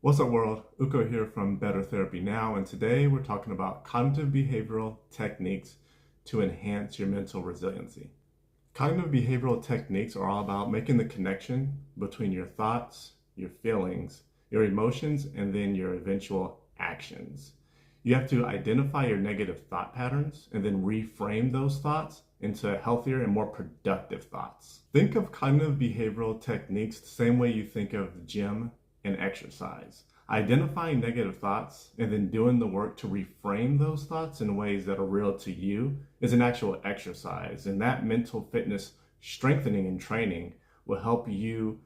What's up, world? Uko here from Better Therapy Now, and today we're talking about cognitive behavioral techniques to enhance your mental resiliency. Cognitive behavioral techniques are all about making the connection between your thoughts, your feelings, your emotions, and then your eventual actions. You have to identify your negative thought patterns and then reframe those thoughts into healthier and more productive thoughts. Think of cognitive behavioral techniques the same way you think of the gym and exercise. Identifying negative thoughts and then doing the work to reframe those thoughts in ways that are real to you is an actual exercise. And that mental fitness strengthening and training will help you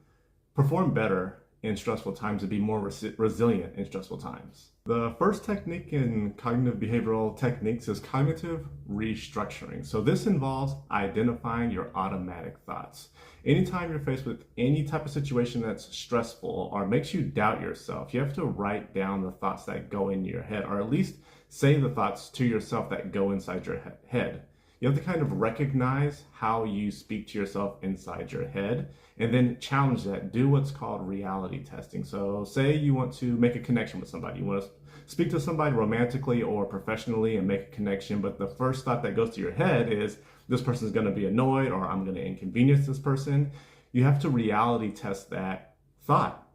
perform better in stressful times and be more resilient in stressful times. The first technique in cognitive behavioral techniques is cognitive restructuring. So this involves identifying your automatic thoughts. Anytime you're faced with any type of situation that's stressful or makes you doubt yourself, you have to write down the thoughts that go in your head, or at least say the thoughts to yourself that go inside your head. You have to kind of recognize how you speak to yourself inside your head and then challenge that. Do what's called reality testing. So say you want to make a connection with somebody. You want to speak to somebody romantically or professionally and make a connection, but the first thought that goes to your head is this person's going to be annoyed or I'm going to inconvenience this person. You have to reality test that thought.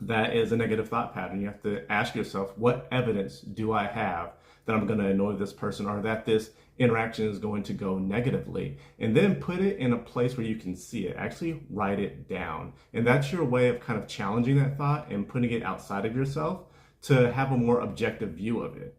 That is a negative thought pattern. You have to ask yourself, what evidence do I have that I'm going to annoy this person or that this interaction is going to go negatively? And then put it in a place where you can see it. Actually write it down. And that's your way of kind of challenging that thought and putting it outside of yourself to have a more objective view of it.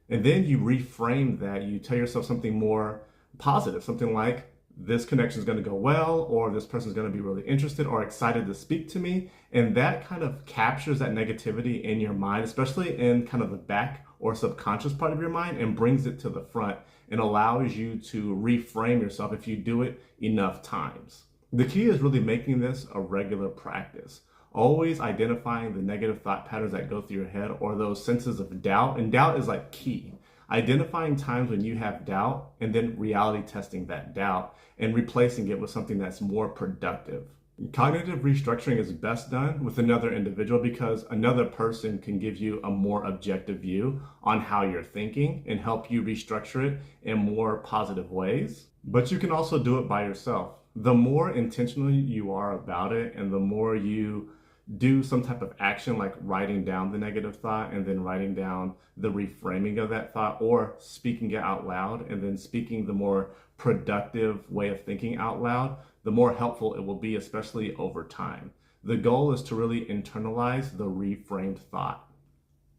And then you reframe that. You tell yourself something more positive, something like, this connection is going to go well, or this person is going to be really interested or excited to speak to me. And that kind of captures that negativity in your mind, especially in kind of the back or subconscious part of your mind, and brings it to the front and allows you to reframe yourself if you do it enough times. The key is really making this a regular practice. Always identifying the negative thought patterns that go through your head or those senses of doubt. And doubt is like key. Identifying times when you have doubt and then reality testing that doubt and replacing it with something that's more productive. Cognitive restructuring is best done with another individual because another person can give you a more objective view on how you're thinking and help you restructure it in more positive ways. But you can also do it by yourself. The more intentional you are about it and the more you do some type of action like writing down the negative thought and then writing down the reframing of that thought, or speaking it out loud and then speaking the more productive way of thinking out loud, the more helpful it will be, especially over time. The goal is to really internalize the reframed thought.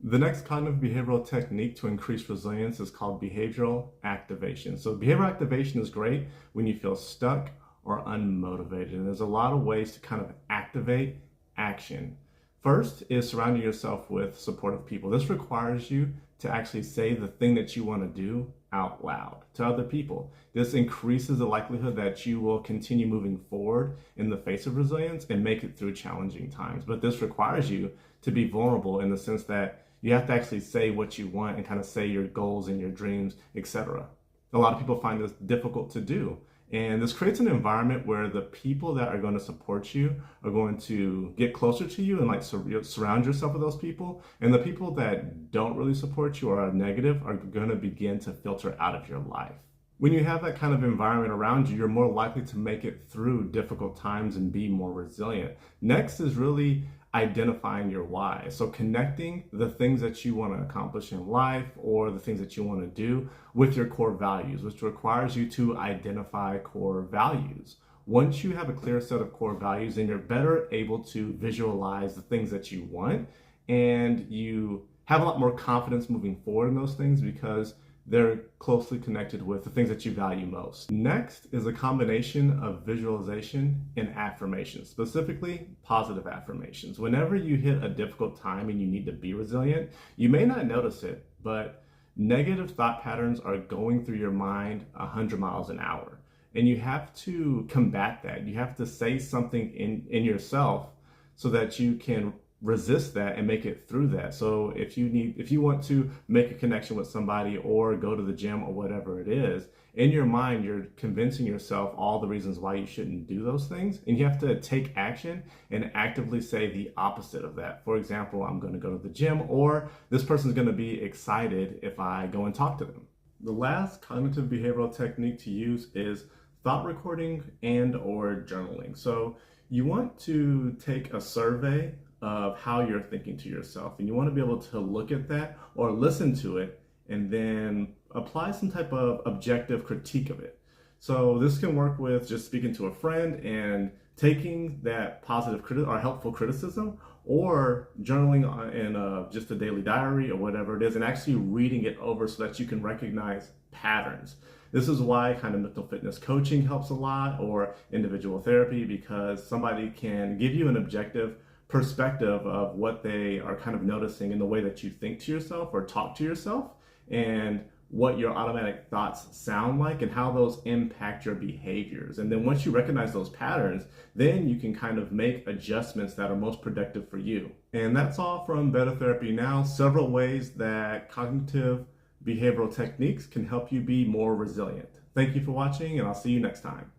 The next cognitive behavioral technique to increase resilience is called behavioral activation. So behavioral activation is great when you feel stuck or unmotivated. And there's a lot of ways to kind of activate action. First is surrounding yourself with supportive people. This requires you to actually say the thing that you want to do out loud to other people. This increases the likelihood that you will continue moving forward in the face of resilience and make it through challenging times. But this requires you to be vulnerable in the sense that you have to actually say what you want and kind of say your goals and your dreams, etc. A lot of people find this difficult to do. And this creates an environment where the people that are going to support you are going to get closer to you and like surround yourself with those people. And the people that don't really support you or are negative are going to begin to filter out of your life. When you have that kind of environment around you, you're more likely to make it through difficult times and be more resilient. Next is really identifying your why. So connecting the things that you want to accomplish in life or the things that you want to do with your core values, which requires you to identify core values. Once you have a clear set of core values, then you're better able to visualize the things that you want, and you have a lot more confidence moving forward in those things because they're closely connected with the things that you value most. Next is a combination of visualization and affirmation, specifically positive affirmations. Whenever you hit a difficult time and you need to be resilient, you may not notice it, but negative thought patterns are going through your mind 100 miles an hour. And you have to combat that. You have to say something in yourself so that you can resist that and make it through that. So if you want to make a connection with somebody or go to the gym or whatever it is, in your mind you're convincing yourself all the reasons why you shouldn't do those things, and you have to take action and actively say the opposite of that. For example, I'm going to go to the gym, or this person's going to be excited if I go and talk to them. The last cognitive behavioral technique to use is thought recording and or journaling. So you want to take a survey of how you're thinking to yourself, and you want to be able to look at that or listen to it and then apply some type of objective critique of it. So this can work with just speaking to a friend and taking that positive or helpful criticism, or journaling in just a daily diary or whatever it is, and actually reading it over so that you can recognize patterns. This is why kind of mental fitness coaching helps a lot, or individual therapy, because somebody can give you an objective perspective of what they are kind of noticing in the way that you think to yourself or talk to yourself, and what your automatic thoughts sound like and how those impact your behaviors. And then once you recognize those patterns, then you can kind of make adjustments that are most productive for you. And that's all from Better Therapy Now. Several ways that cognitive behavioral techniques can help you be more resilient. Thank you for watching, and I'll see you next time.